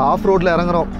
Of ரோட்ல இறங்குறோம்.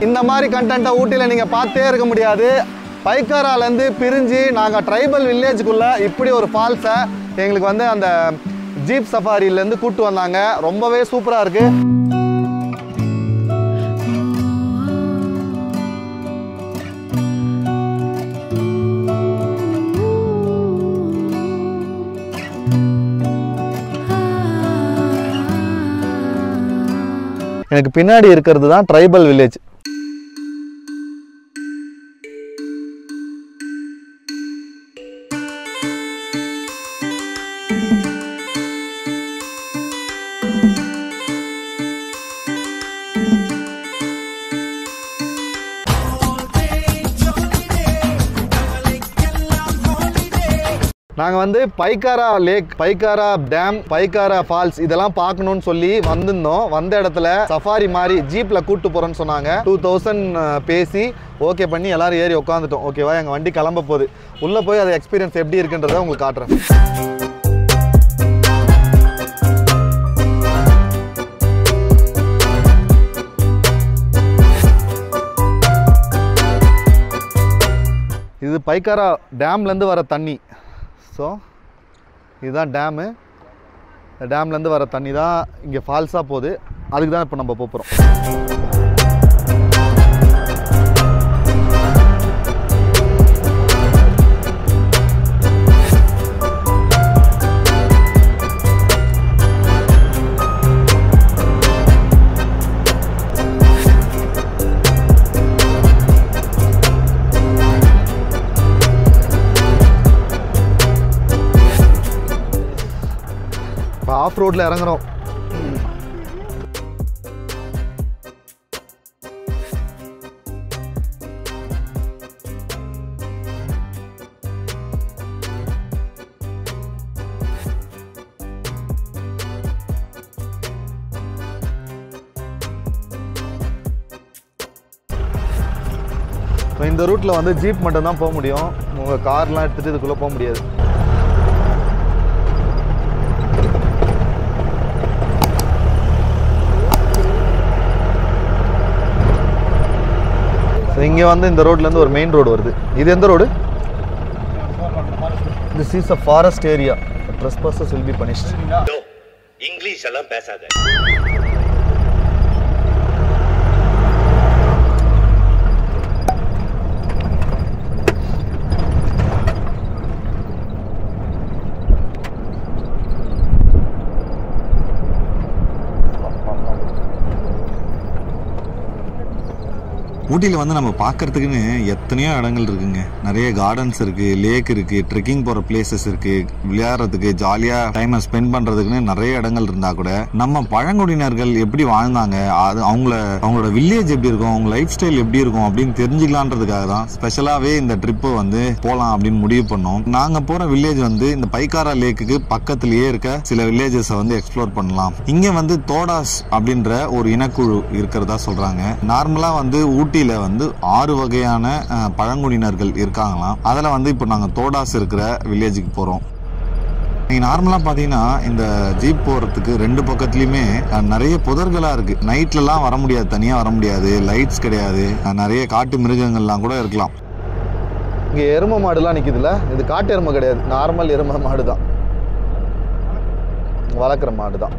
இந்த மாதிரி கண்டென்ட்டை ஊட்டியில் நீங்கள் பார்த்தே இருக்க முடியாது. பைக்காராலேருந்து பிரிஞ்சு நாங்கள் ட்ரைபல் வில்லேஜுக்குள்ளே இப்படி ஒரு ஃபால்ஸை எங்களுக்கு வந்து அந்த ஜீப் சஃபாரியிலேருந்து கூப்பிட்டு வந்தாங்க. ரொம்பவே சூப்பராக இருக்குது. எனக்கு பின்னாடி இருக்கிறது தான் ட்ரைபல் வில்லேஜ். நாங்கள் வந்து பைக்காரா லேக், பைக்காரா டேம், பைக்காரா ஃபால்ஸ் இதெல்லாம் பார்க்கணும்னு சொல்லி வந்திருந்தோம். வந்த இடத்துல சஃபாரி மாதிரி ஜீப்பில் கூப்பிட்டு போகிறோன்னு சொன்னாங்க. 2000 பேசி ஓகே பண்ணி எல்லோரும் ஏறி உட்காந்துட்டோம். ஓகேவா, எங்கள் வண்டி கிளம்ப போகுது. உள்ளே போய் அது எக்ஸ்பீரியன்ஸ் எப்படி இருக்குன்றதை உங்களுக்கு காட்டுறேன். இது பைக்காரா டேம்லேருந்து வர தண்ணி. ஸோ இதுதான் டேமு. டேம்லேருந்து வர தண்ணி தான் இங்கே ஃபால்ஸாக போகுது. அதுக்கு தான் இப்போ நம்ம போகிறோம். ஆஃப் ரோட்ல இறங்குறோம். இந்த ரூட்ல வந்து ஜீப் மட்டும் தான் போக முடியும். உங்க கார்லாம் எடுத்துட்டு இதுக்குள்ள போக முடியாது. இங்கே வந்து இந்த ரோட்லேருந்து ஒரு மெயின் ரோடு வருது. இது எந்த road? This is a forest area. Trespassers will be punished. English எல்லாம் பேசாத. ஊட்டியில் வந்து நம்ம பார்க்கறதுக்குன்னு எத்தனையோ இடங்கள் இருக்குங்க. நிறைய கார்டன்ஸ் இருக்குது, லேக் இருக்குது, ட்ரெக்கிங் போகிற பிளேசஸ் இருக்குது, விளையாடுறதுக்கு ஜாலியாக டைமை ஸ்பெண்ட் பண்ணுறதுக்குன்னு நிறைய இடங்கள் இருந்தால் கூட நம்ம பழங்குடியினர்கள் எப்படி வாழ்ந்தாங்க, அது அவங்களோட வில்லேஜ் எப்படி இருக்கும், அவங்க லைஃப் ஸ்டைல் எப்படி இருக்கும் அப்படின்னு தெரிஞ்சுக்கலான்றதுக்காக தான் ஸ்பெஷலாகவே இந்த ட்ரிப்பு வந்து போகலாம் அப்படின்னு முடிவு பண்ணோம். நாங்கள் போகிற வில்லேஜ் வந்து இந்த பைக்காரா லேக்குக்கு பக்கத்துலேயே இருக்க சில வில்லேஜஸை வந்து எக்ஸ்ப்ளோர் பண்ணலாம். இங்கே வந்து தோடாஸ் அப்படின்ற ஒரு இனக்குழு இருக்கிறதா சொல்கிறாங்க. நார்மலாக வந்து ஊட்டி வந்து 6 வகையான பழங்குடியினர்கள் இருக்காங்களாம். அதில் வந்து இப்போ நாங்கள் தோடாஸ் இருக்கிற வில்லேஜுக்கு போகிறோம். நீங்கள் நார்மலாக பார்த்தீங்கன்னா இந்த ஜீப் போகிறதுக்கு 2 பக்கத்துலையுமே நிறைய புதர்களாக இருக்குது. நைட்லலாம் வர முடியாது, தனியாக வர முடியாது, லைட்ஸ் கிடையாது, நிறைய காட்டு மிருகங்கள்லாம் கூட இருக்கலாம். இங்கே எருமை மாடுலாம் நிற்கிதுல்ல, இது காட்டு எருமை கிடையாது, நார்மல் எருமை மாடு தான், வளர்க்குற மாடு தான்.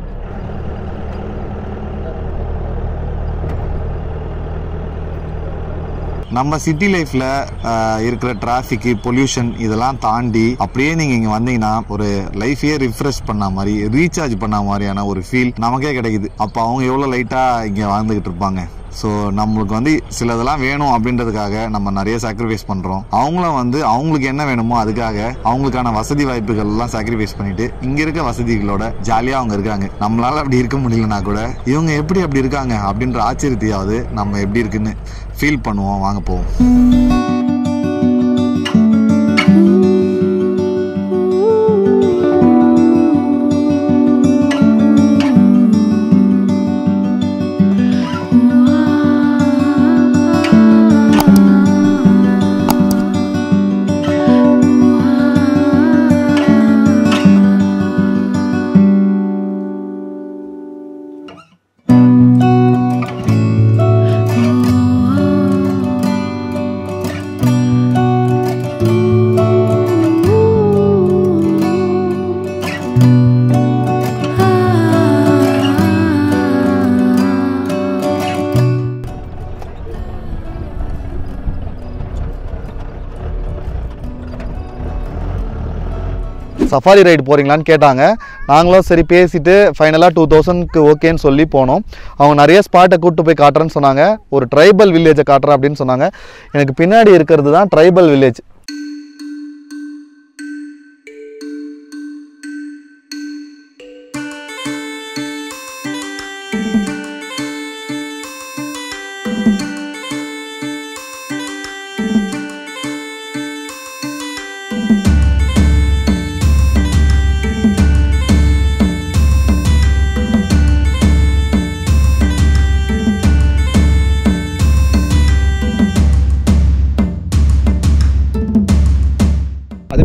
நம்ம சிட்டி லைஃப்ல இருக்கிற டிராஃபிக், பொல்யூஷன் இதெல்லாம் தாண்டி அப்படியே நீங்க இங்க வந்தீங்கன்னா ஒரு லைஃபையே ரிஃப்ரெஷ் பண்ண மாதிரி, ரீசார்ஜ் பண்ண மாதிரியான ஒரு ஃபீல் நமக்கே கிடைக்குது. அப்போ அவங்க எவ்வளோ லைட்டா இங்க வாழ்ந்துகிட்டு இருப்பாங்க. ஸோ நம்மளுக்கு வந்து சிலதெல்லாம் வேணும் அப்படின்றதுக்காக நம்ம நிறைய சாக்ரிஃபைஸ் பண்ணுறோம். அவங்களும் வந்து அவங்களுக்கு என்ன வேணுமோ அதுக்காக அவங்களுக்கான வசதி வாய்ப்புகள் எல்லாம் சாக்ரிஃபைஸ் பண்ணிட்டு இங்கே இருக்க வசதிகளோட ஜாலியாக அவங்க இருக்காங்க. நம்மளால அப்படி இருக்க முடியலனா கூட இவங்க எப்படி அப்படி இருக்காங்க அப்படின்ற ஆச்சரியத்தையாவது நம்ம எப்படி இருக்குன்னு ஃபீல் பண்ணுவோம். வாங்க போவோம். சஃபாரி ரைடு போகிறீங்களான்னு கேட்டாங்க. நாங்களும் சரி பேசிட்டு ஃபைனலாக 2000க்கு ஓகேன்னு சொல்லி போனோம். அவங்க நிறைய ஸ்பாட்டை கூப்பிட்டு போய் காட்டுறேன்னு சொன்னாங்க. ஒரு ட்ரைபல் வில்லேஜை காட்டுறேன் அப்படின்னு சொன்னாங்க. எனக்கு பின்னாடி இருக்கிறது தான் tribal village.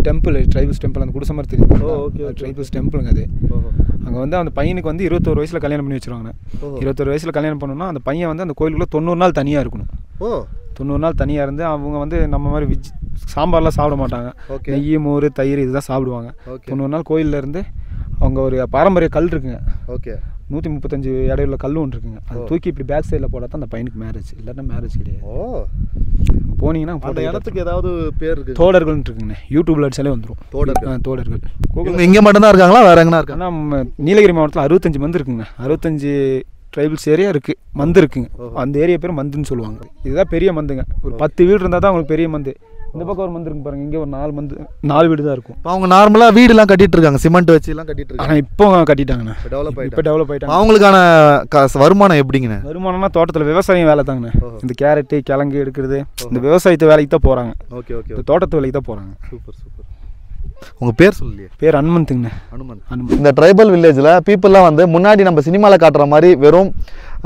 Temple tribals temple அந்த குடிசமர் தெரியும். ட்ரைபல்ஸ் டெம்பிளுங்க அது. அங்கே வந்து அந்த பையனுக்கு வந்து 21 வயசில் கல்யாணம் பண்ணி வச்சுருவாங்க. 21 வயசில் கல்யாணம் பண்ணணும்னா அந்த பையன் வந்து அந்த கோயிலுக்குள்ளே 90 நாள் தனியாக இருக்கணும். 90 நாள் தனியாக இருந்து அவங்க வந்து நம்ம மாதிரி சாம்பார்லாம் சாப்பிட மாட்டாங்க. நெய், மோர், தயிர் இதுதான் சாப்பிடுவாங்க. 90 நாள் கோயிலில் இருந்து அவங்க ஒரு பாரம்பரிய கல் இருக்குங்க. 135 இடையுள்ள கல் ஒன்று இருக்குங்க. அது தூக்கி இப்படி பேக் சைடில் போட்டால் தான் அந்த பையனுக்கு மேரேஜ், இல்லைன்னா மேரேஜ் கிடையாது. போனீங்கன்னா அந்த இடத்துக்கு ஏதாவது பேர் இருக்குது? தோடர்கள்னு இருக்குங்கண்ணே. யூடியூப்ல அடிச்சாலே வந்துடும். தோடர்கள் இங்கே மட்டும்தான் இருக்காங்களா, வேற எங்கன்னா இருக்காங்க? ஆனால் நீலகிரி மாவட்டத்தில் 65 மந்து இருக்குங்க. 65 ட்ரைபல்ஸ் ஏரியா இருக்குது, மந்து இருக்குங்க. அந்த ஏரியா பேர் மந்துன்னு சொல்லுவாங்க. இதுதான் பெரிய மந்துங்க. ஒரு 10 வீடு இருந்தால் தான் அவங்களுக்கு பெரிய மந்து. இந்த பக்கம் ஒரு மந்து இருக்கு பாருங்க, இங்கே ஒரு 4 வீடு தான் இருக்கும். அவங்க நார்மலாக வீடுலாம் கட்டிட்டு இருக்காங்க, சிமெண்ட் வச்சு எல்லாம் கட்டிட்டு இருக்காங்க. ஆனால் இப்போ கட்டிட்டாங்கண்ணா, இப்போ டெவலப் ஆகிட்டாங்க. அவங்களுக்கான வருமானம் எப்படிங்கண்ணே? வருமானம்னா தோட்டத்தில் விவசாயம் வேலை தாங்கண்ணே. இந்த கேரட்டு, கிழங்கு எடுக்கிறது, இந்த விவசாயத்து வேலைக்கு தான் போகிறாங்க. இந்த தோட்டத்து வேலைக்கு தான் போகிறாங்க. Super super. உங்கள் பேர் சொல்லியே? பேர் அனுமந்துங்கண்ணே. அனுமந்த். இந்த ட்ரைபல் வில்லேஜில் பீப்புளெலாம் வந்து முன்னாடி நம்ம சினிமாவில் காட்டுற மாதிரி வெறும்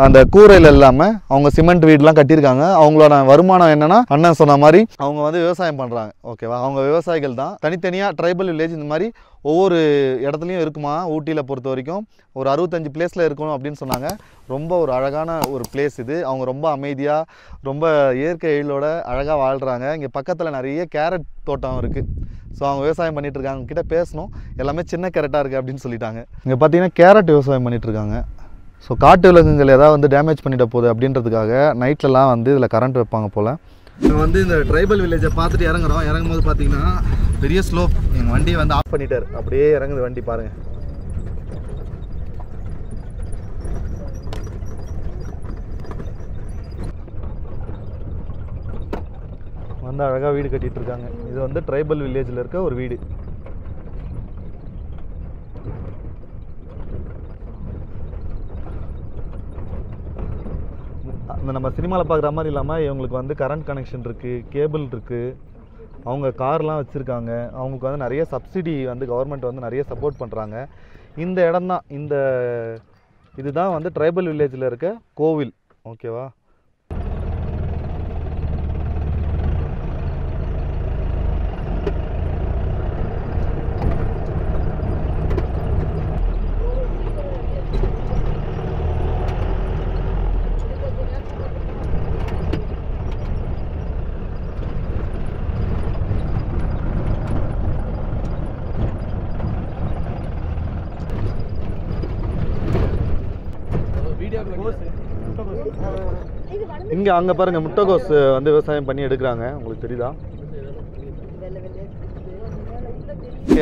அந்த கூரையில் இல்லாமல் அவங்க சிமெண்ட் வீடுலாம் கட்டியிருக்காங்க. அவங்களோட வருமானம் என்னென்னா, அண்ணன் சொன்ன மாதிரி அவங்க வந்து விவசாயம் பண்ணுறாங்க. ஓகேவா? அவங்க விவசாயிகள் தான். தனித்தனியாக ட்ரைபல் வில்லேஜ் இந்த மாதிரி ஒவ்வொரு இடத்துலையும் இருக்குமா. ஊட்டியில் பொறுத்த வரைக்கும் ஒரு 65 பிளேஸில் இருக்கணும் அப்படின்னு சொன்னாங்க. ரொம்ப ஒரு அழகான ஒரு பிளேஸ் இது. அவங்க ரொம்ப அமைதியாக, ரொம்ப இயற்கை எழிலோட அழகாக வாழ்கிறாங்க. இங்கே பக்கத்தில் நிறைய கேரட் தோட்டம் இருக்குது. ஸோ அவங்க விவசாயம் பண்ணிகிட்டு இருக்காங்க. அவங்க கிட்ட பேசணும், எல்லாமே சின்ன கேரட்டாக இருக்குது அப்படின்னு சொல்லிட்டாங்க. இங்கே பார்த்தீங்கன்னா கேரட் விவசாயம் பண்ணிகிட்ருக்காங்க. ஸோ காட்டு விலங்குகள் ஏதாவது வந்து டேமேஜ் பண்ணிட போகுது அப்படின்றதுக்காக நைட்லலாம் வந்து இதில் கரண்ட் வைப்பாங்க போல். நாங்கள் வந்து இந்த ட்ரைபல் வில்லேஜை பார்த்துட்டு இறங்குறோம். இறங்கும்போது பார்த்தீங்கன்னா பெரிய ஸ்லோப். எங்கள் வண்டியை வந்து ஆஃப் பண்ணிட்டார். அப்படியே இறங்குது வண்டி பாருங்கள். வந்து அழகாக வீடு கட்டிகிட்டு இருக்காங்க. இது வந்து ட்ரைபல் வில்லேஜில் இருக்க ஒரு வீடு. அந்த நம்ம சினிமாவில் பார்க்குற மாதிரி இல்லாமல் இவங்களுக்கு வந்து கரண்ட் கனெக்ஷன் இருக்குது, கேபிள் இருக்குது, அவங்க கார்லாம் வச்சுருக்காங்க. அவங்களுக்கு வந்து நிறைய சப்சிடி வந்து கவர்மெண்ட் வந்து நிறைய சப்போர்ட் பண்ணுறாங்க. இந்த இடம் தான், இதுதான் வந்து ட்ரைபல் வில்லேஜில் இருக்க கோவில். ஓகேவா? இங்கே அங்கே பாருங்கள், முட்டைகோஸ் வந்து விவசாயம் பண்ணி எடுக்கிறாங்க. உங்களுக்கு தெரியுதா?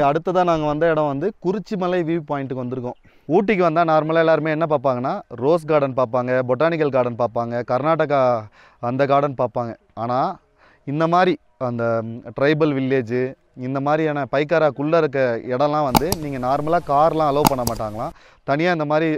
அடுத்ததாக நாங்கள் வந்த இடம் வந்து குறிச்சிமலை வியூ பாயிண்ட்டுக்கு வந்திருக்கோம். ஊட்டிக்கு வந்தால் நார்மலாக எல்லாருமே என்ன பார்ப்பாங்கன்னா, ரோஸ் கார்டன் பார்ப்பாங்க, பொட்டானிக்கல் கார்டன் பார்ப்பாங்க, கர்நாடகா அந்த கார்டன் பார்ப்பாங்க. ஆனால் இந்த மாதிரி அந்த ட்ரைபல் வில்லேஜு, இந்த மாதிரியான பைக்காராக்குள்ளே இருக்க இடம்லாம் வந்து நீங்கள் நார்மலாக கார்லாம் அலோவ் பண்ண மாட்டாங்களாம். தனியாக இந்த மாதிரி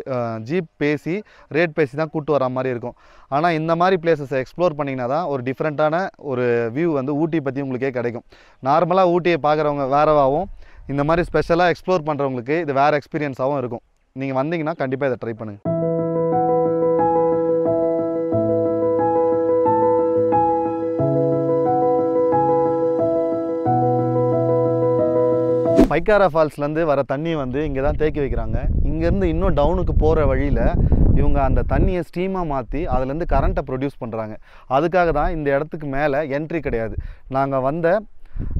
ஜீப் பேசி, ரேட் பேசி தான் கூப்பிட்டு வர மாதிரி இருக்கும். ஆனால் இந்த மாதிரி பிளேசஸை எக்ஸ்ப்ளோர் பண்ணிங்கன்னா தான் ஒரு டிஃப்ரெண்ட்டான ஒரு வியூ வந்து ஊட்டி பற்றி உங்களுக்கே கிடைக்கும். நார்மலாக ஊட்டியை பார்க்குறவங்க வேறவாகவும், இந்த மாதிரி ஸ்பெஷலாக எக்ஸ்ப்ளோர் பண்ணுறவங்களுக்கு இது வேறு எக்ஸ்பீரியன்ஸாகவும் இருக்கும். நீங்கள் வந்தீங்கன்னா கண்டிப்பாக இதை ட்ரை பண்ணுங்கள். பைக்காரா ஃபால்ஸ்லேருந்து வர தண்ணியை வந்து இங்கே தான் தேக்கி வைக்கிறாங்க. இங்கேருந்து இன்னும் டவுனுக்கு போகிற வழியில் இவங்க அந்த தண்ணியை ஸ்டீமாக மாற்றி அதுலேருந்து கரண்ட்டை ப்ரொடியூஸ் பண்ணுறாங்க. அதுக்காக தான் இந்த இடத்துக்கு மேலே என்ட்ரி கிடையாது. நாங்கள் வந்த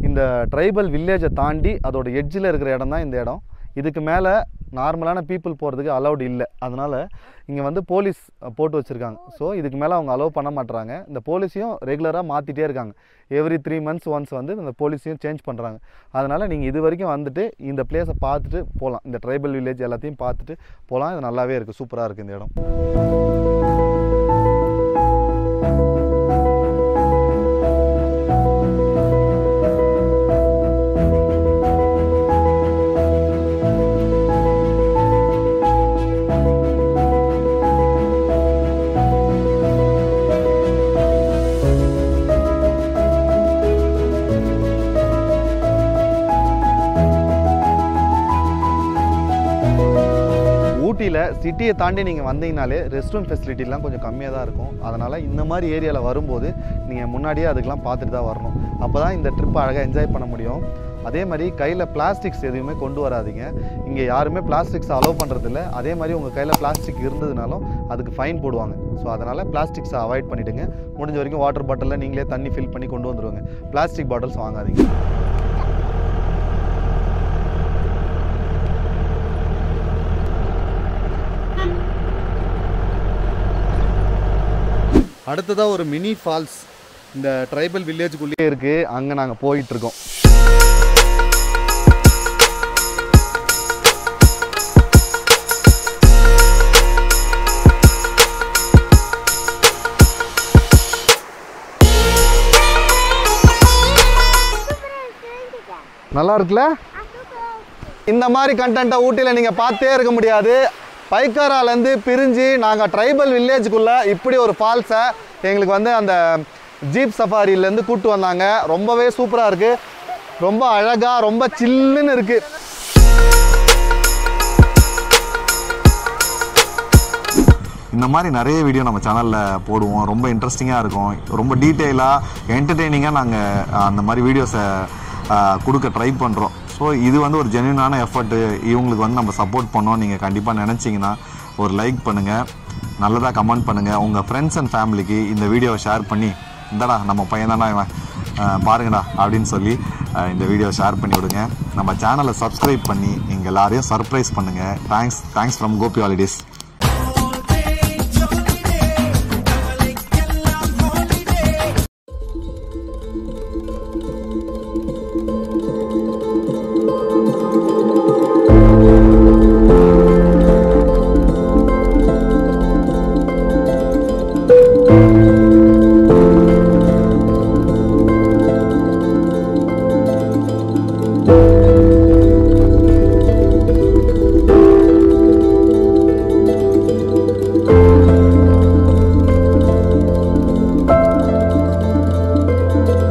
இந்த ட்ரைபல் வில்லேஜை தாண்டி அதோட எட்ஜில் இருக்கிற இடம் தான் இந்த இடம். இதுக்கு மேலே நார்மலான பீப்புள் போகிறதுக்கு அலௌட் இல்லை. அதனால் இங்கே வந்து போலீஸ் போட்டு வச்சுருக்காங்க. ஸோ இதுக்கு மேலே அவங்க அலோவ் பண்ண மாட்டுறாங்க. இந்த போலீஸையும் ரெகுலராக மாற்றிட்டே இருக்காங்க. எவ்ரி 3 months ஒன்ஸ் வந்து இந்த போலீஸையும் சேஞ்ச் பண்ணுறாங்க. அதனால் நீங்கள் இது வரைக்கும் வந்துட்டு இந்த பிளேஸை பார்த்துட்டு போகலாம். இந்த ட்ரைபல் வில்லேஜ் எல்லாத்தையும் பார்த்துட்டு போகலாம். இது நல்லாவே இருக்குது, சூப்பராக இருக்குது இந்த இடம். ஊட்டியில் சிட்டியை தாண்டி நீங்கள் வந்தீங்கனாலே ரெஸ்ட் ரூம் ஃபெசிலிட்டிலாம் கொஞ்சம் கம்மியாக தான் இருக்கும். அதனால் இந்த மாதிரி ஏரியாவில் வரும்போது நீங்கள் முன்னாடியே அதுக்கெலாம் பார்த்துட்டு தான் வரணும். அப்போ தான் இந்த ட்ரிப்பை அழகாக என்ஜாய் பண்ண முடியும். அதே மாதிரி கையில் பிளாஸ்டிக்ஸ் எதுவுமே கொண்டு வராதிங்க. இங்கே யாருமே பிளாஸ்டிக்ஸ் அலோவ் பண்ணுறதில்ல. அதே மாதிரி உங்கள் கையில் பிளாஸ்டிக் இருந்ததுனாலும் அதுக்கு ஃபைன் போடுவாங்க. ஸோ அதனால் பிளாஸ்டிக்ஸை அவாய்ட் பண்ணிவிடுங்க. முடிஞ்ச வரைக்கும் வாட்டர் பாட்டிலில் நீங்களே தண்ணி ஃபில் பண்ணி கொண்டு வந்துடுவாங்க. பிளாஸ்டிக் பாட்டில்ஸ் வாங்காதீங்க. அடுத்ததாக ஒரு மினி ஃபால்ஸ் இந்த ட்ரைபல் வில்லேஜுக்குள்ளேயே இருக்குது. அங்கே நாங்கள் போயிட்டுருக்கோம். நல்லா இருக்குல்ல? இந்த மாதிரி கண்டென்ட்டை ஊட்டியில் நீங்கள் பார்த்தே இருக்க முடியாது. பைக்காராலேருந்து பிரிஞ்சு நாங்கள் ட்ரைபல் வில்லேஜுக்குள்ளே இப்படி ஒரு ஃபால்ஸை எங்களுக்கு வந்து அந்த ஜீப் சஃபாரியிலேருந்து கூப்பிட்டு வந்தாங்க. ரொம்பவே சூப்பராக இருக்குது, ரொம்ப அழகாக, ரொம்ப சில்லுன்னு இருக்குது. இந்த மாதிரி நிறைய வீடியோ நம்ம சேனலில் போடுவோம். ரொம்ப இன்ட்ரெஸ்டிங்காக இருக்கும், ரொம்ப டீட்டெயிலாக என்டர்டெய்னிங்காக நாங்கள் அந்த மாதிரி வீடியோஸை கொடுக்க ட்ரை பண்ணுறோம். ஸோ இது வந்து ஒரு ஜென்யூனான எஃபர்ட்டு. இவங்களுக்கு வந்து நம்ம சப்போர்ட் பண்ணோம். நீங்கள் கண்டிப்பாக நினச்சிங்கன்னா ஒரு லைக் பண்ணுங்கள், நல்லதாக கமெண்ட் பண்ணுங்கள். உங்கள் ஃப்ரெண்ட்ஸ் அண்ட் ஃபேமிலிக்கு இந்த வீடியோவை ஷேர் பண்ணி, இந்தடா நம்ம பையன் தானே இவன் பாருங்கடா அப்படின்னு சொல்லி இந்த வீடியோவை ஷேர் பண்ணி விடுங்க. நம்ம சேனலை சப்ஸ்கிரைப் பண்ணி எங்கள் எல்லாரையும் சர்ப்ரைஸ் பண்ணுங்கள். Thanks from Gopi holidays.